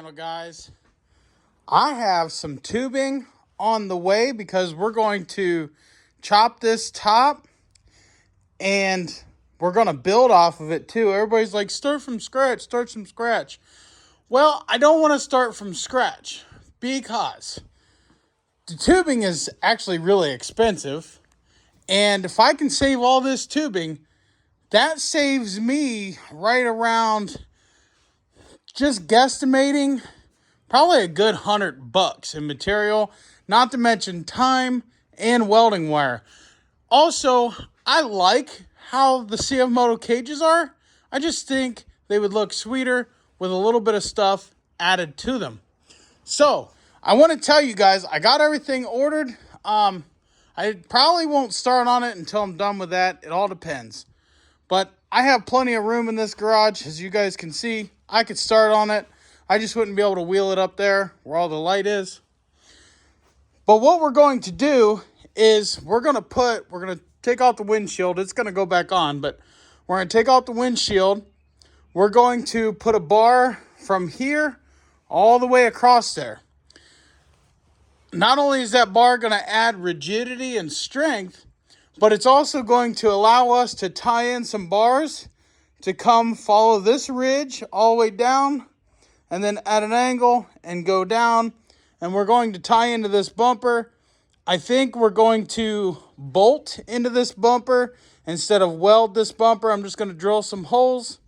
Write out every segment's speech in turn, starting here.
channel, guys. I have some tubing on the way because we're going to chop this top and we're going to build off of it too. Everybody's like, start from scratch. Well, I don't want to start from scratch because the tubing is actually really expensive. And if I can save all this tubing, that saves me right around, just guesstimating, probably a good $100 in material, not to mention time and welding wire. Also, I like how the CFMOTO cages are. I just think they would look sweeter with a little bit of stuff added to them. So, I want to tell you guys, I got everything ordered. I probably won't start on it until I'm done with that. It all depends. But I have plenty of room in this garage, as you guys can see. I could start on it. I just wouldn't be able to wheel it up there where all the light is. But what we're going to do is we're going to take out the windshield. It's going to go back on, but we're going to take out the windshield. We're going to put a bar from here all the way across there. Not only is that bar going to add rigidity and strength, but it's also going to allow us to tie in some bars to come follow this ridge all the way down and then at an angle and go down. And we're going to tie into this bumper. I think we're going to bolt into this bumper instead of weld this bumper. I'm just going to drill some holes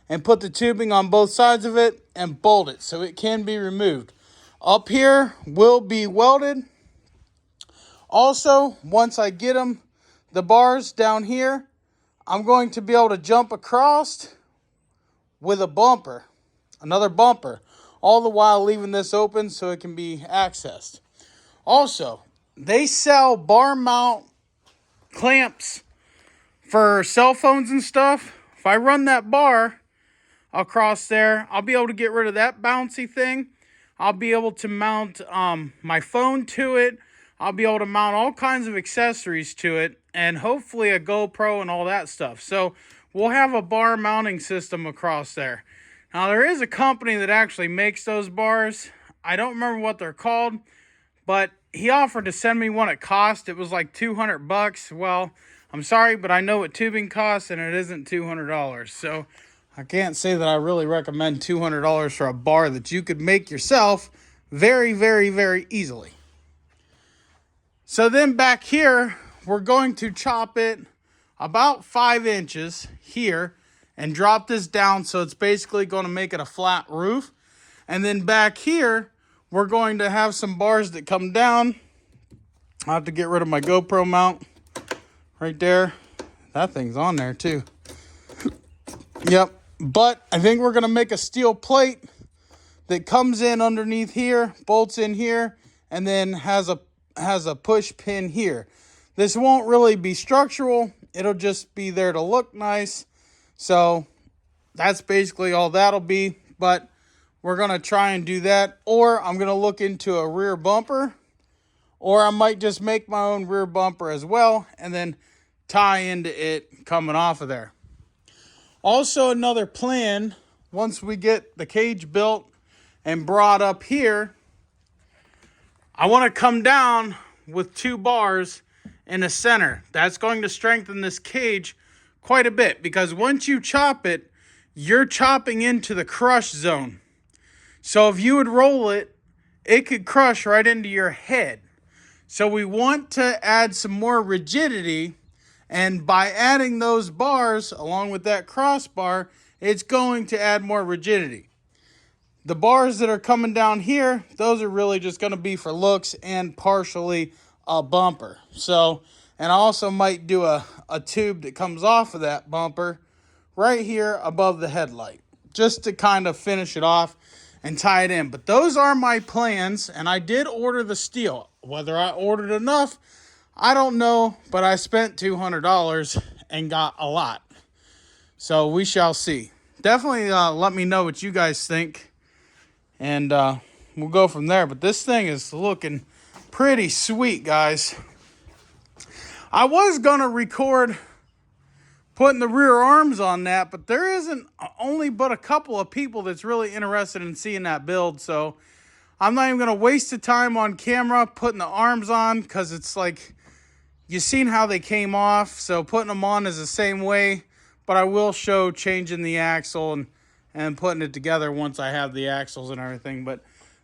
and put the tubing on both sides of it and bolt it so it can be removed. Up here will be welded. Also, once I get the bars down here, I'm going to be able to jump across with a bumper, another bumper, all the while leaving this open so it can be accessed. Also, they sell bar mount clamps for cell phones and stuff. If I run that bar across there, I'll be able to get rid of that bouncy thing. I'll be able to mount my phone to it. I'll be able to mount all kinds of accessories to it, and hopefully a GoPro and all that stuff. So we'll have a bar mounting system across there. Now, there is a company that actually makes those bars. I don't remember what they're called, but he offered to send me one at cost. It was like $200. Well, I'm sorry, but I know what tubing costs, and it isn't $200. So I can't say that I really recommend $200 for a bar that you could make yourself very, very, very easily. So then back here, we're going to chop it about 5 inches here and drop this down so it's basically going to make it a flat roof. And then back here, we're going to have some bars that come down. I'll have to get rid of my GoPro mount right there. That thing's on there too. Yep. But I think we're going to make a steel plate that comes in underneath here, bolts in here, and then has a push pin here. This won't really be structural. It'll just be there to look nice. So that's basically all that'll be. But we're going to try and do that. Or I'm going to look into a rear bumper. Or I might just make my own rear bumper as well and then tie into it coming off of there. Also, another plan, once we get the cage built and brought up here, I want to come down with 2 bars in the center. That's going to strengthen this cage quite a bit because once you chop it, you're chopping into the crush zone. So if you would roll it, it could crush right into your head. So we want to add some more rigidity, and by adding those bars along with that crossbar, it's going to add more rigidity. The bars that are coming down here, those are really just going to be for looks and partially a bumper. So, and I also might do a tube that comes off of that bumper right here above the headlight, just to kind of finish it off and tie it in. But those are my plans, and I did order the steel. Whether I ordered enough, I don't know, but I spent $200 and got a lot. So we shall see. Definitely let me know what you guys think, and we'll go from there. But this thing is looking pretty sweet, guys. I was going to record putting the rear arms on that, but there isn't only but a couple of people that's really interested in seeing that build. So I'm not even going to waste the time on camera putting the arms on, because it's like, you've seen how they came off. So putting them on is the same way, but I will show changing the axle and putting it together once I have the axles and everything. But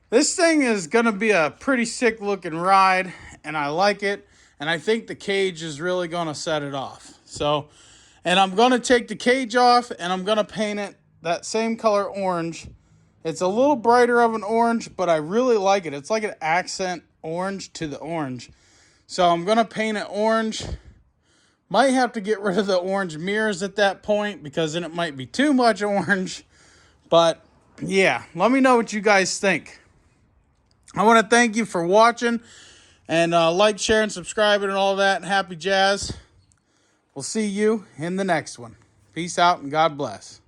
this thing is going to be a pretty sick looking ride, and I like it. And I think the cage is really going to set it off. So, and I'm going to take the cage off and I'm going to paint it that same color orange. It's a little brighter of an orange, but I really like it. It's like an accent orange to the orange. So I'm going to paint it orange. Might have to get rid of the orange mirrors at that point, because then it might be too much orange. But yeah, let me know what you guys think. I want to thank you for watching, and like, share, and subscribe, and all that. Happy jazz. We'll see you in the next one. Peace out and God bless.